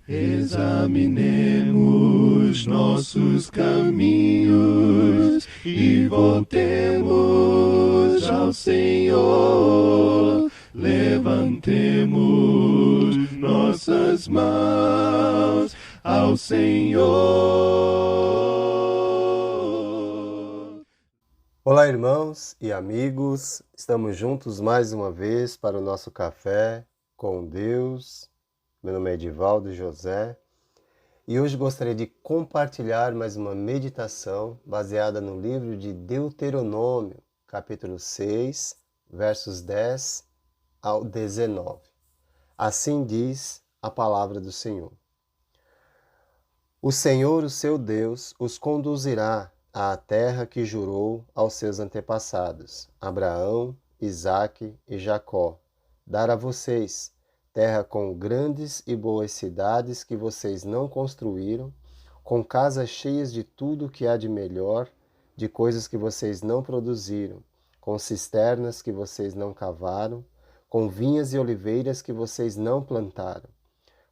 Examinemos nossos caminhos e voltemos ao Senhor. Levantemos nossas mãos ao Senhor. Olá, irmãos e amigos, estamos juntos mais uma vez para o nosso café com Deus. Meu nome é Edivaldo José e hoje gostaria de compartilhar mais uma meditação baseada no livro de Deuteronômio, capítulo 6, versos 10 ao 19. Assim diz a palavra do Senhor. O Senhor, o seu Deus, os conduzirá à terra que jurou aos seus antepassados, Abraão, Isaque e Jacó, dar a vocês, terra com grandes e boas cidades que vocês não construíram, com casas cheias de tudo que há de melhor, de coisas que vocês não produziram, com cisternas que vocês não cavaram, com vinhas e oliveiras que vocês não plantaram.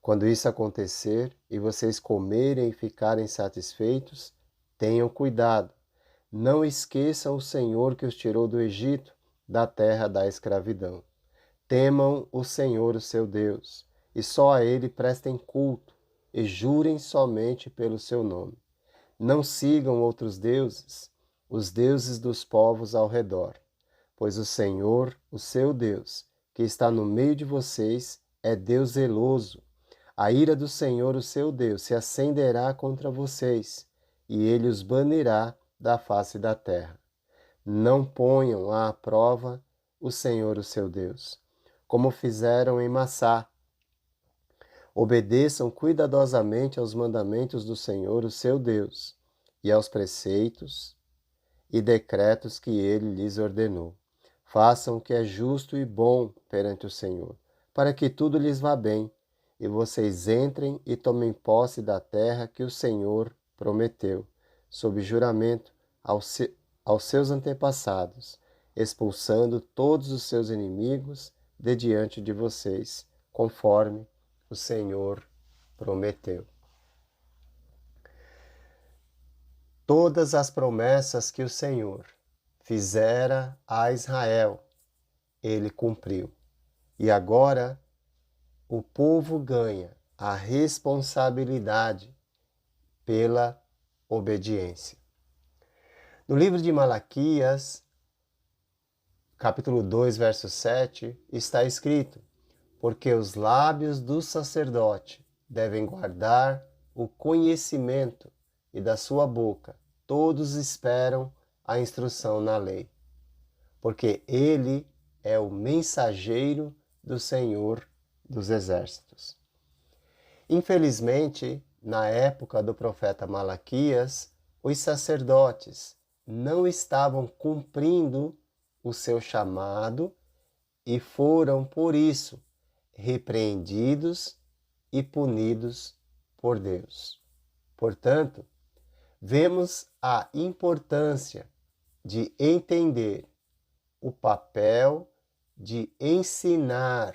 Quando isso acontecer e vocês comerem e ficarem satisfeitos, tenham cuidado. Não esqueçam o Senhor que os tirou do Egito, da terra da escravidão. Temam o Senhor, o seu Deus, e só a Ele prestem culto, e jurem somente pelo seu nome. Não sigam outros deuses, os deuses dos povos ao redor, pois o Senhor, o seu Deus, que está no meio de vocês, é Deus zeloso. A ira do Senhor, o seu Deus, se acenderá contra vocês, e Ele os banirá da face da terra. Não ponham à prova o Senhor, o seu Deus, como fizeram em Massá. Obedeçam cuidadosamente aos mandamentos do Senhor, o seu Deus, e aos preceitos e decretos que Ele lhes ordenou. Façam o que é justo e bom perante o Senhor, para que tudo lhes vá bem, e vocês entrem e tomem posse da terra que o Senhor prometeu, sob juramento aos seus antepassados, expulsando todos os seus inimigos de diante de vocês, conforme o Senhor prometeu. Todas as promessas que o Senhor fizera a Israel, Ele cumpriu. E agora o povo ganha a responsabilidade pela obediência. No livro de Malaquias, capítulo 2, verso 7, está escrito: porque os lábios do sacerdote devem guardar o conhecimento, e da sua boca todos esperam a instrução na lei, porque ele é o mensageiro do Senhor dos exércitos. Infelizmente, na época do profeta Malaquias, os sacerdotes não estavam cumprindo o seu chamado e foram, por isso, repreendidos e punidos por Deus. Portanto, vemos a importância de entender o papel de ensinar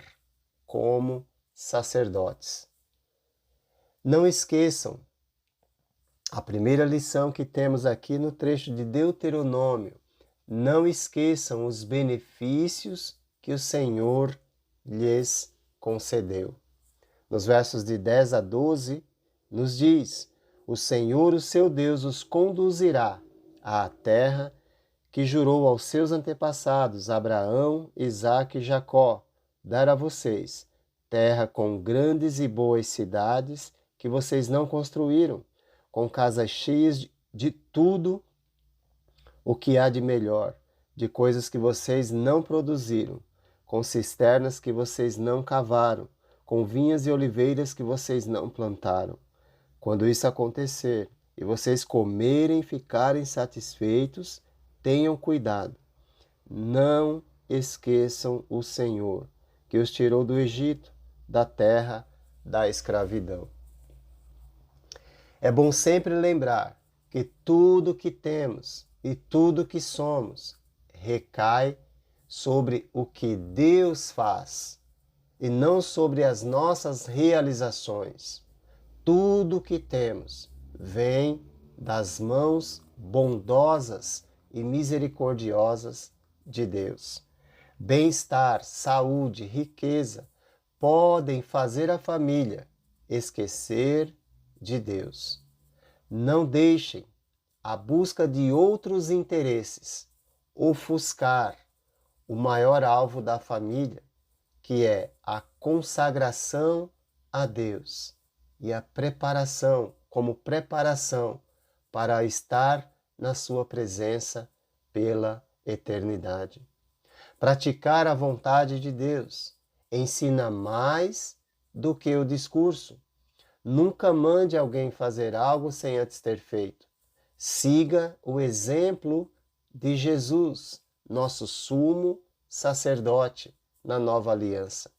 como sacerdotes. Não esqueçam a primeira lição que temos aqui no trecho de Deuteronômio. Não esqueçam os benefícios que o Senhor lhes concedeu. Nos versos de 10 a 12, nos diz: o Senhor, o seu Deus, os conduzirá à terra que jurou aos seus antepassados, Abraão, Isaque e Jacó, dar a vocês, terra com grandes e boas cidades que vocês não construíram, com casas cheias de tudo o que há de melhor, de coisas que vocês não produziram, com cisternas que vocês não cavaram, com vinhas e oliveiras que vocês não plantaram. Quando isso acontecer e vocês comerem e ficarem satisfeitos, tenham cuidado. Não esqueçam o Senhor, que os tirou do Egito, da terra da escravidão. É bom sempre lembrar que tudo que temos e tudo que somos recai sobre o que Deus faz e não sobre as nossas realizações. Tudo que temos vem das mãos bondosas e misericordiosas de Deus. Bem-estar, saúde, riqueza podem fazer a família esquecer de Deus. Não deixem a busca de outros interesses ofuscar o maior alvo da família, que é a consagração a Deus e a preparação, como preparação para estar na sua presença pela eternidade. Praticar a vontade de Deus ensina mais do que o discurso. Nunca mande alguém fazer algo sem antes ter feito. Siga o exemplo de Jesus, nosso sumo sacerdote na nova aliança.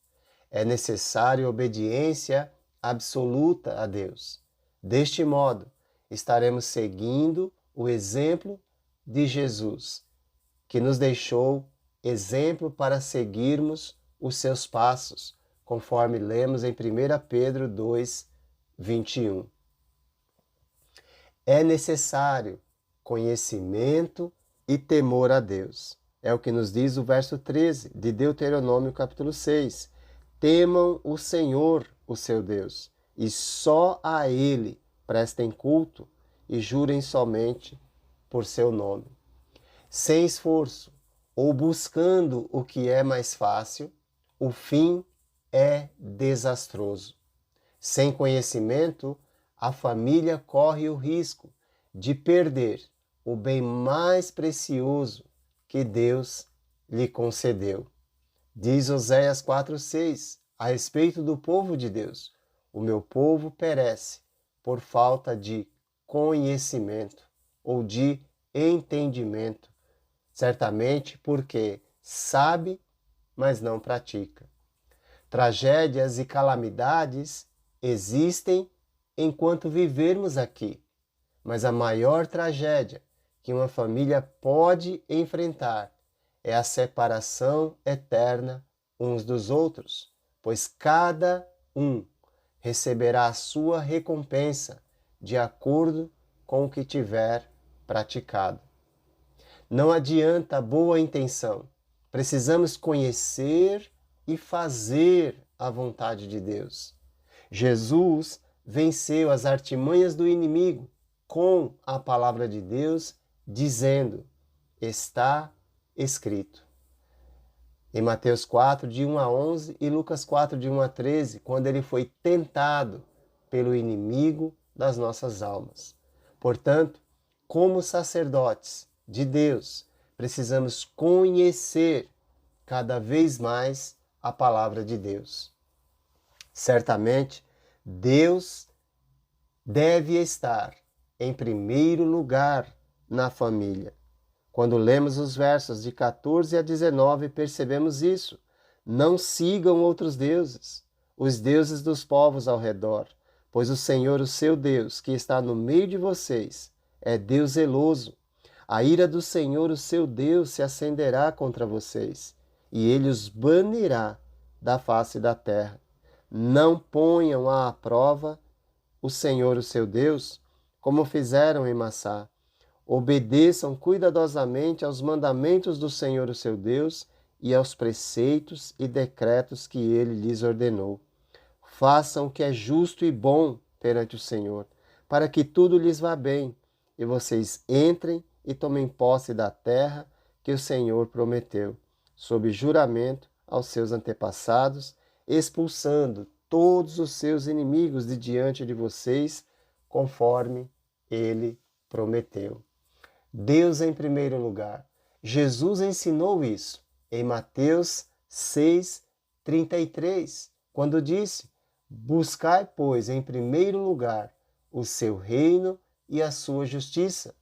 É necessária obediência absoluta a Deus. Deste modo, estaremos seguindo o exemplo de Jesus, que nos deixou exemplo para seguirmos os seus passos, conforme lemos em 1 Pedro 2, 21. É necessário conhecimento e temor a Deus. É o que nos diz o verso 13 de Deuteronômio capítulo 6. Temam o Senhor, o seu Deus, e só a Ele prestem culto e jurem somente por seu nome. Sem esforço ou buscando o que é mais fácil, o fim é desastroso. Sem conhecimento, a família corre o risco de perder o bem mais precioso que Deus lhe concedeu. Diz Oséias 4,6 a respeito do povo de Deus: o meu povo perece por falta de conhecimento ou de entendimento, certamente porque sabe, mas não pratica. Tragédias e calamidades existem enquanto vivermos aqui, mas a maior tragédia que uma família pode enfrentar é a separação eterna uns dos outros, pois cada um receberá a sua recompensa de acordo com o que tiver praticado. Não adianta boa intenção, precisamos conhecer e fazer a vontade de Deus. Jesus venceu as artimanhas do inimigo com a palavra de Deus, dizendo: está escrito. Em Mateus 4, de 1 a 11 e Lucas 4, de 1 a 13, quando ele foi tentado pelo inimigo das nossas almas. Portanto, como sacerdotes de Deus, precisamos conhecer cada vez mais a palavra de Deus. Certamente, Deus deve estar em primeiro lugar na família. Quando lemos os versos de 14 a 19, percebemos isso. Não sigam outros deuses, os deuses dos povos ao redor, pois o Senhor, o seu Deus, que está no meio de vocês, é Deus zeloso. A ira do Senhor, o seu Deus, se acenderá contra vocês, e ele os banirá da face da terra. Não ponham à prova o Senhor, o seu Deus, como fizeram em Massá. Obedeçam cuidadosamente aos mandamentos do Senhor, o seu Deus, e aos preceitos e decretos que ele lhes ordenou. Façam o que é justo e bom perante o Senhor, para que tudo lhes vá bem, e vocês entrem e tomem posse da terra que o Senhor prometeu, sob juramento aos seus antepassados, expulsando todos os seus inimigos de diante de vocês, conforme ele prometeu. Deus em primeiro lugar. Jesus ensinou isso em Mateus 6:33, quando disse: buscai, pois, em primeiro lugar o seu reino e a sua justiça,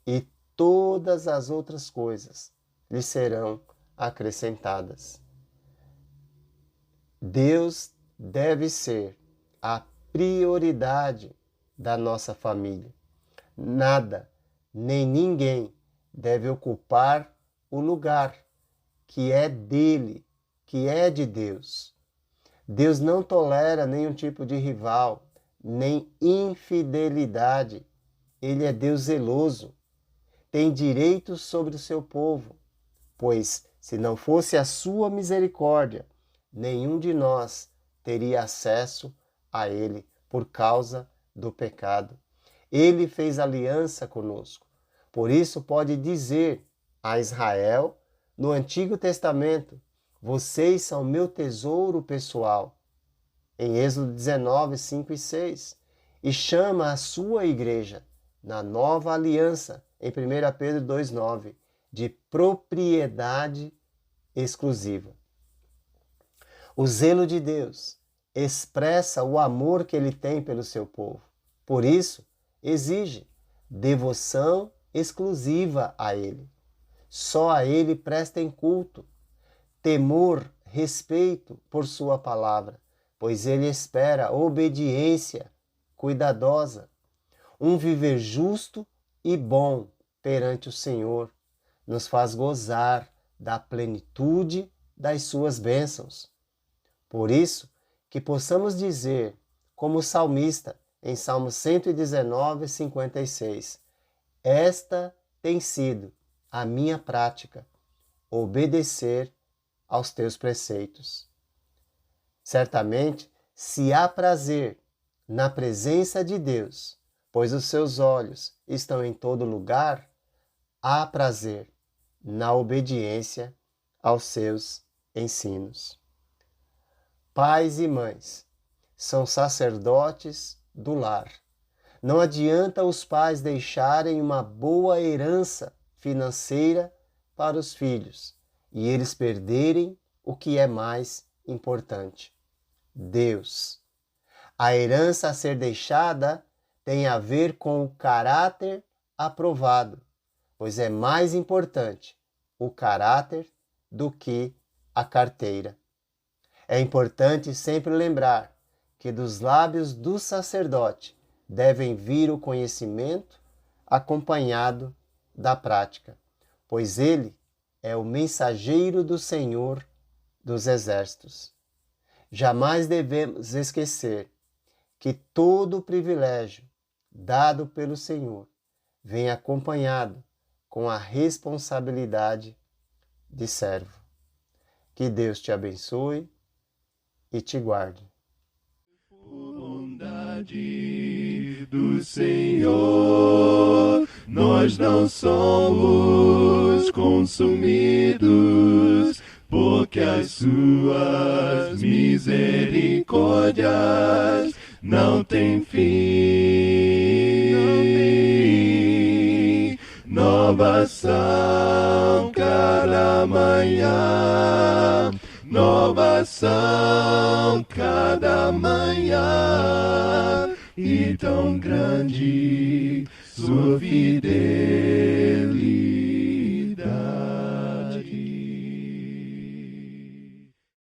e todas as outras coisas lhe serão acrescentadas. Deus deve ser a prioridade da nossa família. Nada, nem ninguém deve ocupar o lugar que é dele, que é de Deus. Deus não tolera nenhum tipo de rival, nem infidelidade. Ele é Deus zeloso, tem direito sobre o seu povo, pois se não fosse a sua misericórdia, nenhum de nós teria acesso a Ele por causa do pecado. Ele fez aliança conosco. Por isso pode dizer a Israel no Antigo Testamento: vocês são meu tesouro pessoal, em Êxodo 19, 5 e 6, e chama a sua igreja na nova aliança, em 1 Pedro 2,9, de propriedade exclusiva. O zelo de Deus expressa o amor que Ele tem pelo seu povo. Por isso, exige devoção exclusiva a Ele. Só a Ele prestem culto, temor, respeito por sua palavra, pois Ele espera obediência cuidadosa, um viver justo e bom perante o Senhor, nos faz gozar da plenitude das suas bênçãos. Por isso, que possamos dizer, como o salmista, em Salmo 119, 56, esta tem sido a minha prática, obedecer aos teus preceitos. Certamente, se há prazer na presença de Deus, pois os seus olhos estão em todo lugar, há prazer na obediência aos seus ensinos. Pais e mães são sacerdotes do lar. Não adianta os pais deixarem uma boa herança financeira para os filhos e eles perderem o que é mais importante: Deus. A herança a ser deixada tem a ver com o caráter aprovado, pois é mais importante o caráter do que a carteira. É importante sempre lembrar que dos lábios do sacerdote devem vir o conhecimento acompanhado da prática, pois ele é o mensageiro do Senhor dos Exércitos. Jamais devemos esquecer que todo o privilégio dado pelo Senhor vem acompanhado com a responsabilidade de servo. Que Deus te abençoe e te guarde. Bondade do Senhor, nós não somos consumidos, porque as suas misericórdias não têm fim. Novas são cada manhã, novas são cada manhã, e tão grande sua fidelidade.